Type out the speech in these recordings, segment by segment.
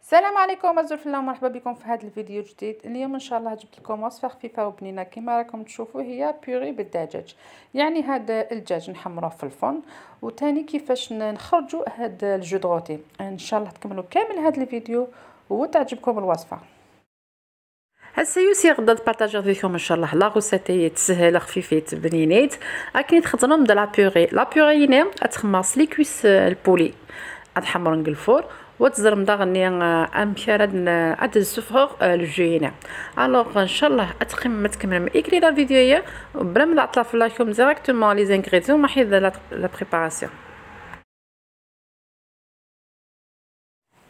السلام عليكم ازول في الله، مرحبا بكم في هذا الفيديو الجديد. اليوم ان شاء الله جبت لكم وصفه خفيفه وبنينه كما راكم تشوفوا، هي بيوري بالدجاج. يعني هذا الدجاج نحمروه في الفرن، وثاني كيفاش نخرجوا هذا الجو دغوتي. ان شاء الله تكملوا كامل هذا الفيديو وتعجبكم الوصفه. هسه يوسي غدا بارطاجيو فيكم ان شاء الله لا غوسيتي سهله خفيفه بنينيت. راكي تخزنهم د لا بيوري نيم اتخمص لي كويس البولي اتحمر الفور وتزرم داغني امشارد عدد السفر الجوينه. الوغ ان شاء الله اتقم تكمل اكري لا فيديو بلا ما نطلع في لايكم ديريكتومون لي زانغريديون ما حيد لا بريباراسيون.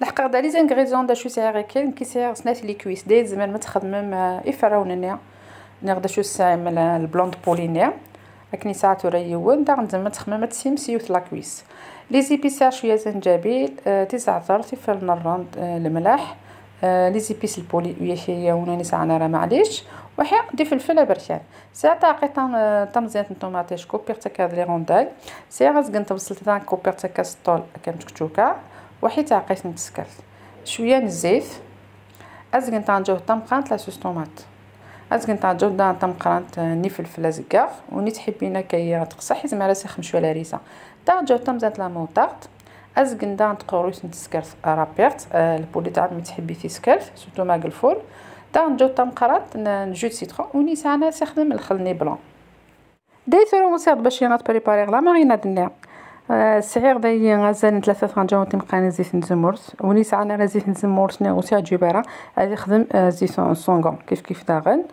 الحق دا لي زانغريديون دا شو ساعه كاين كيسير سنات لي كويس داير زمان ما تخدمم يفراونني نغدا شو ساعه من البلوند بولينير لكن ساعه ريون دا نزم تخمم تسيمسيو لا كويس. لي زيبيسار شويه زنجبيل تسع زر تفل نرند الملح لي زيبيس البولي ويا وناني ساعه راه معليش وحي دي فلفل برشان ساعه طاقيطه طمزيات الطوماطيش كوبيرتك هاد لي روندال ساعه زقنت وصلت تاع كوبيرتك سطول كان تكتوكا وحي تعقيت نتسكر شويه من الزيت ازقنت نجو طمقانت لا سوس طوماط ازقنت نجو دا طمقانت ني فلفل زكاف وني تحبينا كي تقصحي زعما راسخ شويه لا ريسه تا جو تمزات لا موطارد ازقن دا نتقرويس نتسكرت رابيرت البولي تاع مي تحبي تسكرت سورتو ماك الفول تا نجو طمقرات نجو سيترون وني ساعه نستخدم الخل ني بلون دايتو مساعد باش نبريباري لا ماريناد نيا السعير دايي غازال 3 طنجة تمقاني زيت نزمورت وني ساعه راه زيت نزمورت ني وسع جباره غادي نخدم زيت سونغون كيف داغن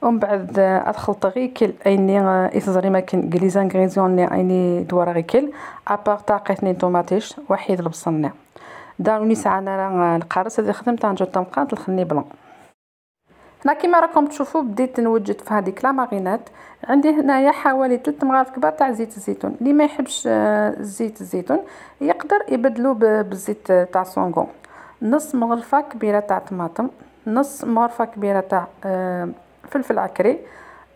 ومن بعد ادخلط غير كل ايني يتزري ما كاين لي زانغريديون ني ايني دوار غير كل ابار طاقيتني طوماطيش وحيد البصل داروني ساعه راه القارص هذه خدمت نجو طمقات الخلني بلون. هنا كيما راكم تشوفوا بديت نوجد في هذيك لا مارينات. عندي هنايا حوالي 3 مغارف كبار تاع زيت الزيتون. اللي ما يحبش زيت الزيتون يقدر يبدلو بالزيت تاع سونغون. نص مغرفه كبيره تاع طماطم، نص مغرفه كبيره تاع فلفل عكري،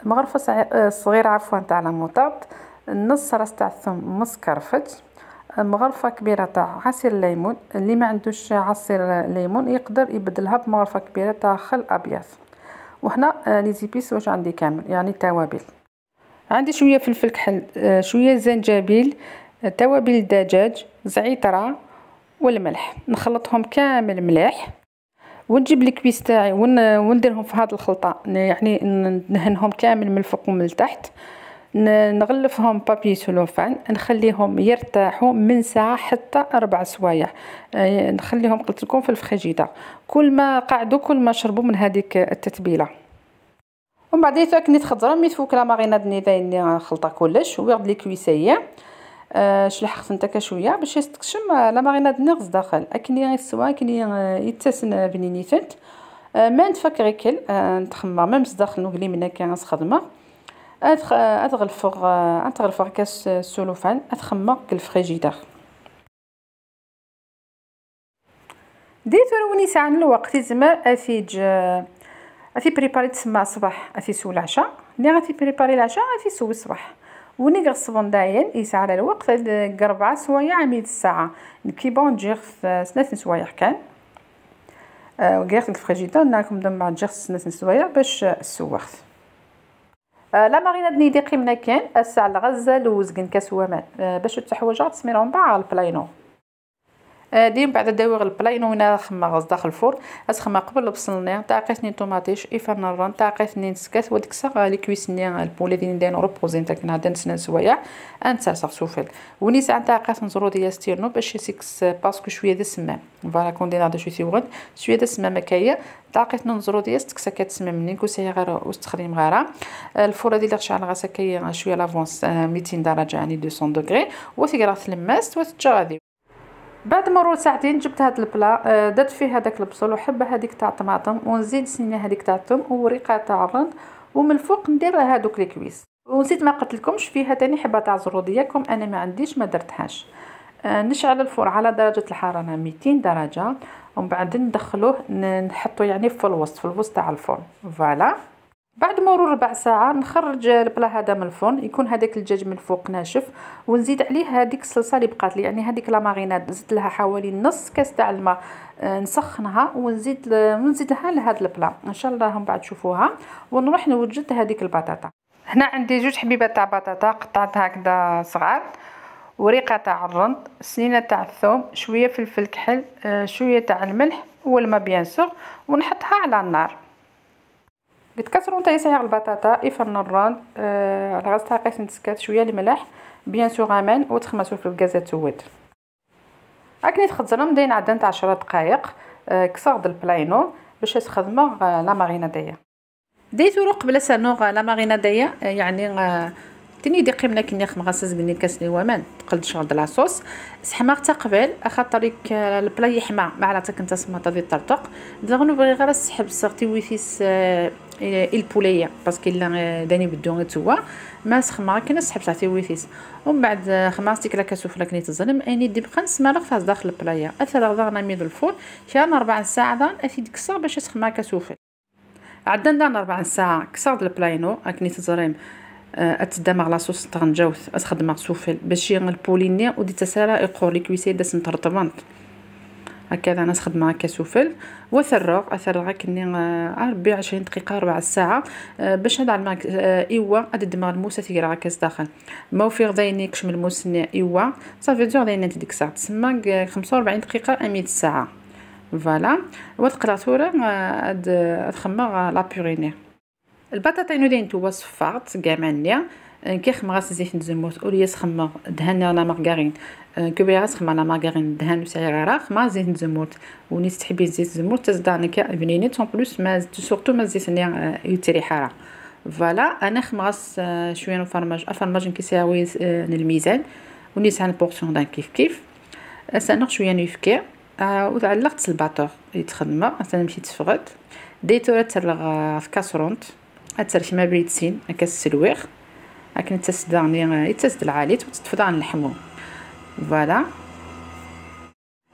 مغرفه صغيره عفوا تاع لا موطارد، نص راس تاع الثوم مسكرفت، مغرفه كبيره تاع عصير الليمون. اللي ما عندوش عصير ليمون يقدر يبدلها بمغرفه كبيره تاع خل ابيض. وهنا لي زيبيس واش عندي كامل يعني التوابل. عندي شويه فلفل كحل، شويه زنجبيل، توابل الدجاج، زعتره والملح. نخلطهم كامل مليح ونجيب الكبيس تاعي ونديرهم في هذه الخلطه، يعني ندهنهم كامل من الفوق ومن التحت، نغلفهم بابي سلوفان، نخليهم يرتاحوا من ساعه حتى 4 سوايع. نخليهم قلت لكم في الفريجيدار. كل ما قعدوا كل ما شربوا من هذيك التتبيله. ومن بعد كني تخضر مي تفوك لا ماريناد ني دايرني خلطه كلش ويرد لي كويسيه شلحت نتا شويه باش يستكشم لا ماريناد نغز داخل اكني سوا كني يتسن بنينيتنت ما نتفكر كل نتخمر ما داخل نقلي منها كان خدمه ادغلفر كاس سلوفان اتخمر الفريجيدار. ديت روني ساعه الوقت زعما اثي بريباري تسمع الصباح اثي سول العشاء ني غادي بريباري العشاء اثي سول الصباح وني غصبون داين يسعى على الوقت 4 سوايع عميد الساعه كيبون جيغ 3 سوايع كان وغير الفريجيدار ناكم دم جيغ 3 سوايع باش السوخت. لا ماريناد ني دقيقنا كان الساعه الغزال وزقن كاس ومان باش تحوجات تسميرهم باع البلاينو ديم بعد داوغ البلاينو وين خما غاز داخل الفرن اسخما قبل البصل طاقيتني طوماطيش يفرن الران طاقيتني نسكات وديك الساعه لي كويسني البولي ديال ندير روبوزين تاع كنا عندنا 2 سوايع انتسر سوفل وني ساعه طاقيت نزرو ديال ستيرنو باش يسكس باسكو شويه د السمام فوالا كون دينا دا شويه ثوغد شويه د السمام كايا طاقيت نزرو ديال تكسكات السمام منين كوسي غير واستخدم غيره الفرن ديال غشعل غاسا كايا شويه لافونس 200 درجه يعني 200 دوغري وتقرا تلماس وتجادي. بعد مرور ساعتين جبت هاد البلا درت فيه هذاك البصل وحبه هذيك تاع الطماطم ونزيد سنه هذيك تاع الثوم وريقه تاع الرند ومن الفوق ندير هذوك لي كويس. ونسيت ما قلت لكمش فيها تاني حبه تاع زروديه انا ما عنديش ما درتهاش. نشعل الفرن على درجه الحراره 200 درجه ومن بعد ندخلوه نحطو يعني في الوسط تاع الفرن فوالا. بعد مرور ربع ساعه نخرج البلا هذا من الفرن، يكون هذاك الدجاج من الفوق ناشف، ونزيد عليه هذيك الصلصه اللي بقات لي، يعني هذيك لا ماريناد زدت لها حوالي نص كاس تاع الماء، نسخنها ونزيد لها لهذا البلا ان شاء الله من بعد تشوفوها. ونروح نوجد هذيك البطاطا. هنا عندي جوج حبيبات تاع بطاطا قطعتها هكذا صغار، وريقه تاع الرند، سنينه تاع الثوم، شويه فلفل كحل، شويه تاع الملح والماء بيان سور، ونحطها على النار. قد كسروا نتايا صغير البطاطا يفرن الرند على غاز تاع قيس نتسكات شويه الملح بيان سور امان، وتخمسوا في الغازات تواد. هاكني تخزرهم داين عدن تاع 10 دقائق كسرد البلاينو باش تخدمه لا ماريناديه. ديتو قبل سنوغ لا ماريناديه، يعني تني دقي منا كني خمغاسز قني كاسني ومان تقلد شغل لاصوص سحماغتا قبل خاطريك البلا يحمى معلاتك انت سماطه دي طرطق دغنو بغي غير السحب صرتي ويفيس البوليه باسكو لا داني بدو توا ما سخما كنا سحب صرتي ويفيس، ومن بعد خماستيك لا كاسوفلا كني تظلم اني دي بقنس مالغ فاز داخل البلايه اثر ضغنا ميد الفول كان 4 ساعات ضان افيد كسر باش تسخما كاسوفل عدنا 4 ساعات كسر البلاينو اكني تزريم اتدمغ لاصوص تغنجاوث اتخدم سوفل باش البولينيا ودي تسارا يقول لك ويسيد داس مطرطبانت هكذا انا نخدم هكا سوفل اثرغ كني 24 دقيقه 4 ساعه باش هذا الماك ايوا اد دماغ الموسى تيرا هكا داخل ما في غدايني كشم الموس ايوا صافي دور داينا ديك الساعه تسمى 45 دقيقه 100 ساعه فوالا. وتقراطوره اد خمر لا بوريني البطاطا داين تو صفارت كاع معنيا كي خمغاس زيت نزموت اوليا سخمر دهنا لا مارغارين كبيره سخمر لا مارغارين دهن سعيره خما زيت نزموت ونيت تحبي زيت زموت تزداني كا بنينيت اون بلوس ما سورتو ما زيت نيا يتري حاره فوالا. انا خمغاس شويه نفرماج كيساوي الميزان ونيت عن بورسيون دان كيف سنخ شويه نيفكي وتعلقت الباطور يتخدم مثلا مشيت تفغد ديتو تسرغ في كاسرونت اترش ما بريتسين هكا السلويغ هاك نتسداني يتسد العاليت وتتفضى عن اللحمو فوالا.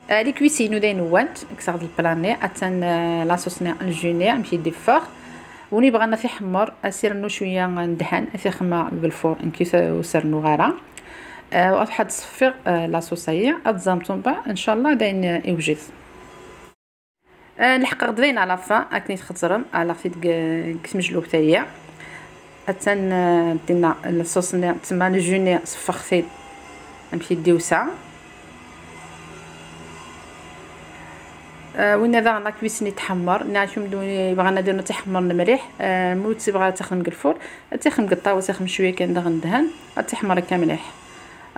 لي كويسينو داين وانت كسرد البلاني اتن لاصوص الجوني نمشي ديفار وني بغانا في حمر اسيرنو شويه ندهن في خما بالفور انكيس وسرنو غارا واحد صفير لاصوصيه اتزامتون با ان شاء الله داين يوجد نلحق غدوين على فا اكني تخزرم على فيت كسمجلو تاعي اتن دينا الصوص تما الجوني صفختي نمشي ديوسا وين ذا كويسني تحمر ناشوم دوني بغينا نديرو تحمر المليح موت بغا تخدم الفور تخدم قطا وتخدم شويه كان دغن دهن تحمر كامليح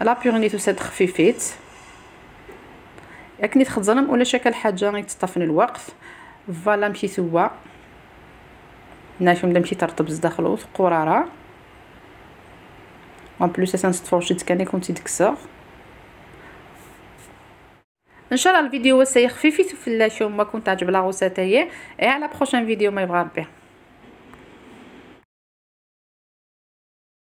لا بيغني تسد خفيفيت ياكني تخزرم ولا شكل حاجه غير تطفن الوقت فوالا مشيت هو ناشوم مشيت ترطب داخلو قراره اون بلوس اسان ستفورشيت كاني كنتي تكسر ان شاء الله الفيديو سيخفيفي في اللاشوم ما كنت عجب لا غوساتيه على بروشين فيديو ما يبغى ربي.